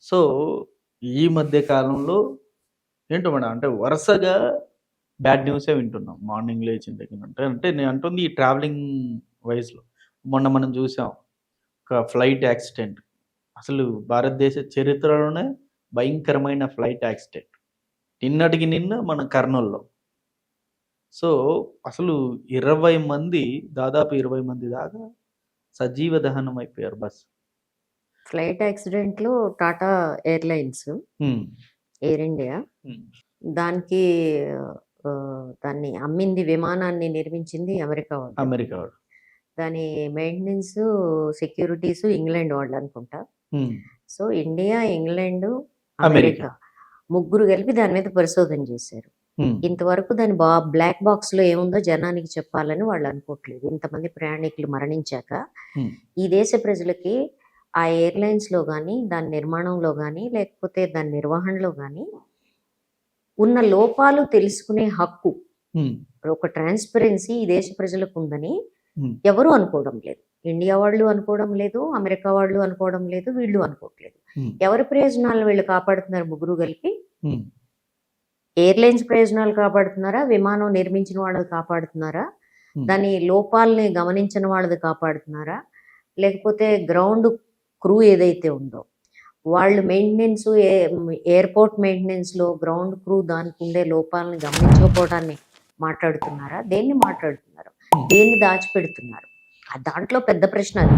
So, ఈ మధ్య కాలంలో ఏంటో మేడం అంటే వరుసగా బ్యాడ్ న్యూసే వింటున్నాం. మార్నింగ్ లేచిన దగ్గర నుండి. అంటే నేను అంటుంది ఈ ట్రావెలింగ్ వైస్‌లో. మొన్న మనం చూసాం. ఒక ఫ్లైట్ యాక్సిడెంట్. అసలు భారతదేశ చరిత్రలోనే భయంకరమైన ఫ్లైట్ యాక్సిడెంట్. నిన్నటికి నిన్న మన కర్నూల్‌లో. సో, అసలు 20 మంది దాదాపు 20 మంది దాకా సజీవ దహనం అయిపోయారు బస్. ఫ్లైట్ యాక్సిడెంట్‌లో టాటా ఎయిర్‌లైన్స్, హ్మ్. ఎయిర్ ఇండియా హ్మ్. దానికి దాన్ని అమ్మింది, విమానాన్ని నిర్మించింది అమెరికా వాళ్ళు. అమెరికా వాడు. దాని మెయింటెనెన్సు, సెక్యూరిటీసు ఇంగ్లాండ్ వాళ్ళనుకుంటా. హ్మ్. So, India, England, America. America ముగ్గురు కలిపి దాని మీద పరిశోధన చేశారు. హ్మ్. ఇంతవరకు దాని బ్లాక్ బాక్స్‌లో ఏముందో జనానికి చెప్పాలని వాళ్ళు అనుకోవట్లేదు. ఇంతమంది ప్రయాణికులు మరణించాక హ్మ్. ఈ దేశ ప్రజలకి ఆ ఎయిర్‌లైన్స్‌లో గానీ, దాని నిర్మాణంలో గానీ, లేకపోతే దాని నిర్వహణలో గానీ ఉన్న లోపాలు తెలుసుకునే హక్కు, హ్మ్. ఒక ట్రాన్స్‌పరెన్సీ ఈ దేశ ప్రజలకుందని హ్మ్. ఎవరు అనుకోవడం లేదు. ఇండియా వాళ్ళు అనుకోవడం లేదు, అమెరికా వాళ్ళు అనుకోవడం లేదు, వీళ్ళు అనుకోవట్లేదు. హ్మ్. ఎవరి ప్రయోజనాలను వీళ్ళు కాపాడుతున్నారు ముగ్గురు కలిపి? హ్మ్. ఎయిర్‌లైన్స్ ప్రయోజనాలు కాపాడుతున్నారా? విమానం నిర్మించిన వాళ్ళది కాపాడుతున్నారా? హ్మ్. దాని లోపాలని గమనించిన వాళ్ళది కాపాడుతున్నారా? లేకపోతే గ్రౌండ్ క్రూ ఏదైతే ఉందో, వాళ్ళు మెయింటెనెన్స్ ఎయిర్‌పోర్ట్ మెయింటెనెన్స్‌లో గ్రౌండ్ క్రూ దానికుండే లోపాలను గమనించకపోవడాన్ని మాట్లాడుతున్నారా? దేన్ని మాట్లాడుతున్నారు? హ్మ్. దేన్ని దాచిపెడుతున్నారు? దాంట్లో పెద్ద ప్రశ్న అది.